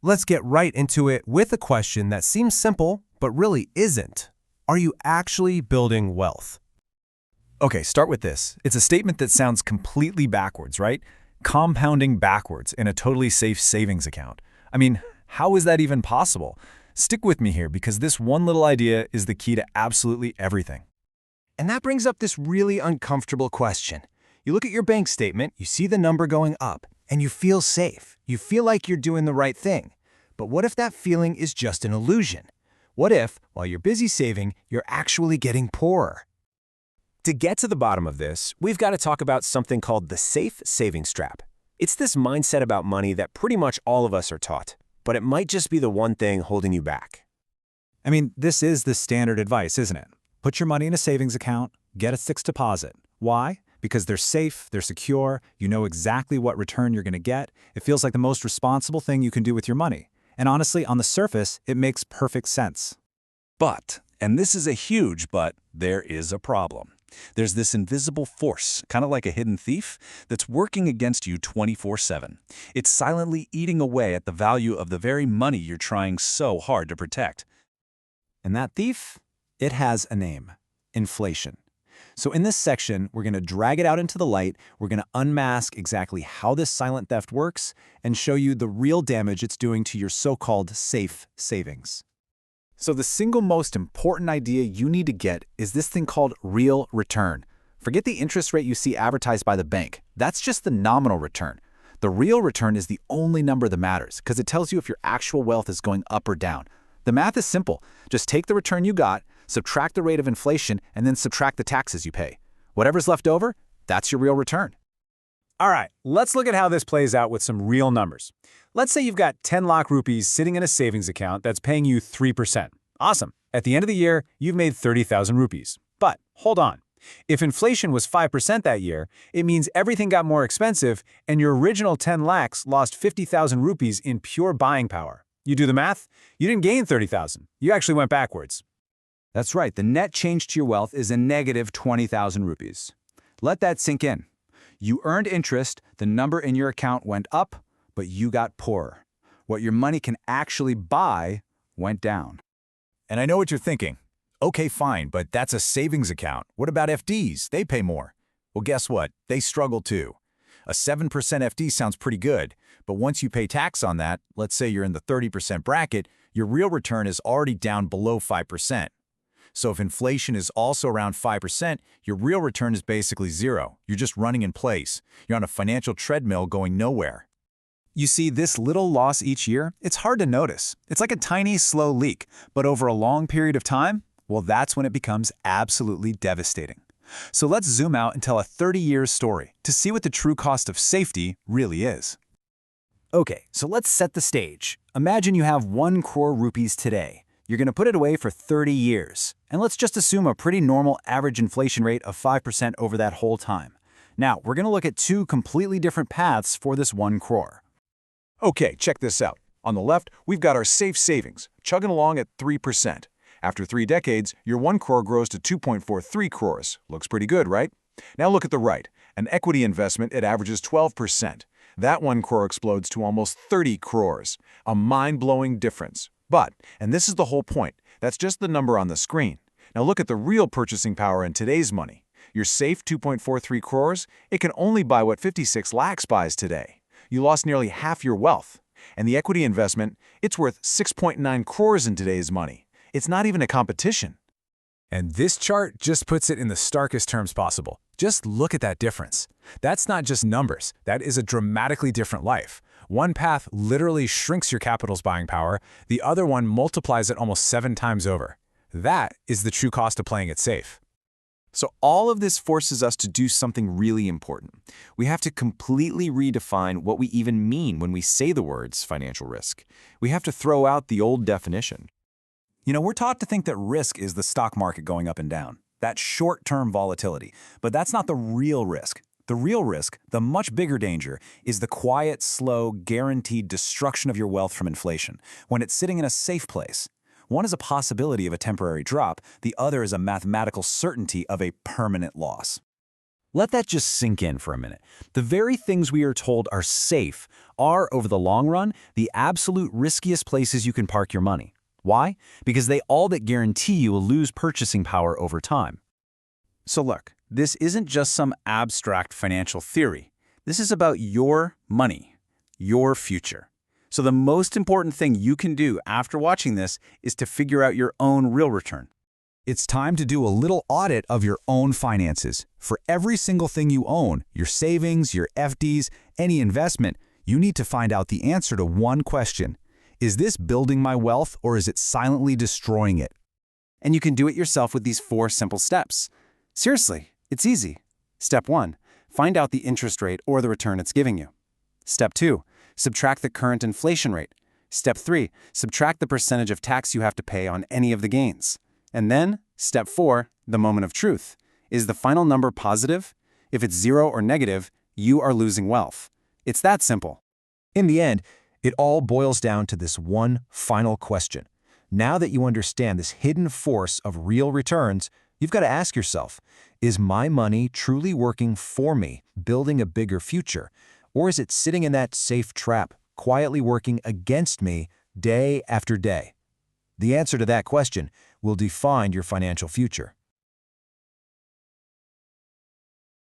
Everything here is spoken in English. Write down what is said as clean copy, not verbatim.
Let's get right into it with a question that seems simple, but really isn't. Are you actually building wealth? Okay, start with this. It's a statement that sounds completely backwards, right? Compounding backwards in a totally safe savings account. I mean, how is that even possible? Stick with me here because this one little idea is the key to absolutely everything. And that brings up this really uncomfortable question. You look at your bank statement, you see the number going up, and you feel safe. You feel like you're doing the right thing. But what if that feeling is just an illusion? What if, while you're busy saving, you're actually getting poorer? To get to the bottom of this, we've got to talk about something called the safe savings trap. It's this mindset about money that pretty much all of us are taught, but it might just be the one thing holding you back. I mean, this is the standard advice, isn't it? Put your money in a savings account, get a fixed deposit. Why? Because they're safe, they're secure, you know exactly what return you're going to get. It feels like the most responsible thing you can do with your money. And honestly, on the surface, it makes perfect sense. But, and this is a huge but, there is a problem. There's this invisible force, kind of like a hidden thief, that's working against you 24/7. It's silently eating away at the value of the very money you're trying so hard to protect. And that thief? It has a name: inflation. So in this section, we're going to drag it out into the light, we're going to unmask exactly how this silent theft works, and show you the real damage it's doing to your so-called safe savings. So the single most important idea you need to get is this thing called real return. Forget the interest rate you see advertised by the bank. That's just the nominal return. The real return is the only number that matters because it tells you if your actual wealth is going up or down. The math is simple. Just take the return you got, subtract the rate of inflation, and then subtract the taxes you pay. Whatever's left over, that's your real return. All right, let's look at how this plays out with some real numbers. Let's say you've got 10 lakh rupees sitting in a savings account that's paying you 3%. Awesome. At the end of the year, you've made 30,000 rupees. But hold on. If inflation was 5% that year, it means everything got more expensive and your original 10 lakhs lost 50,000 rupees in pure buying power. You do the math? You didn't gain 30,000. You actually went backwards. That's right, the net change to your wealth is a negative 20,000 rupees. Let that sink in. You earned interest, the number in your account went up, but you got poorer. What your money can actually buy went down. And I know what you're thinking. Okay, fine, but that's a savings account. What about FDs? They pay more. Well, guess what? They struggle too. A 7% FD sounds pretty good, but once you pay tax on that, let's say you're in the 30% bracket, your real return is already down below 5%. So if inflation is also around 5%, your real return is basically zero. You're just running in place. You're on a financial treadmill going nowhere. You see, this little loss each year, it's hard to notice. It's like a tiny, slow leak, but over a long period of time, well, that's when it becomes absolutely devastating. So let's zoom out and tell a 30-year story to see what the true cost of safety really is. Okay, so let's set the stage. Imagine you have 1 crore rupees today. You're going to put it away for 30 years. And let's just assume a pretty normal average inflation rate of 5% over that whole time. Now, we're going to look at 2 completely different paths for this 1 crore. Okay, check this out. On the left, we've got our safe savings, chugging along at 3%. After 3 decades, your 1 crore grows to 2.43 crores. Looks pretty good, right? Now look at the right. An equity investment, it averages 12%. That 1 crore explodes to almost 30 crores. A mind-blowing difference. But, and this is the whole point, that's just the number on the screen. Now look at the real purchasing power in today's money. Your safe 2.43 crores, it can only buy what 56 lakhs buys today. You lost nearly half your wealth. And the equity investment, it's worth 6.9 crores in today's money. It's not even a competition. And this chart just puts it in the starkest terms possible. Just look at that difference. That's not just numbers. That is a dramatically different life. One path literally shrinks your capital's buying power. The other one multiplies it almost 7 times over. That is the true cost of playing it safe. So all of this forces us to do something really important. We have to completely redefine what we even mean when we say the words financial risk. We have to throw out the old definition. You know, we're taught to think that risk is the stock market going up and down, that short-term volatility. But that's not the real risk. The real risk, the much bigger danger, is the quiet, slow, guaranteed destruction of your wealth from inflation, when it's sitting in a safe place. One is a possibility of a temporary drop, the other is a mathematical certainty of a permanent loss. Let that just sink in for a minute. The very things we are told are safe are, over the long run, the absolute riskiest places you can park your money. Why? Because they all but guarantee you will lose purchasing power over time. So look, this isn't just some abstract financial theory. This is about your money, your future. So the most important thing you can do after watching this is to figure out your own real return. It's time to do a little audit of your own finances. For every single thing you own, your savings, your FDs, any investment, you need to find out the answer to one question. Is this building my wealth or is it silently destroying it? And you can do it yourself with these 4 simple steps. Seriously, it's easy. Step 1, find out the interest rate or the return it's giving you. Step 2, subtract the current inflation rate. Step 3, subtract the percentage of tax you have to pay on any of the gains. And then, step 4, the moment of truth. Is the final number positive? If it's 0 or negative, you are losing wealth. It's that simple. In the end, it all boils down to this one final question. Now that you understand this hidden force of real returns, you've got to ask yourself, is my money truly working for me, building a bigger future? Or is it sitting in that safe trap, quietly working against me day after day? The answer to that question will define your financial future.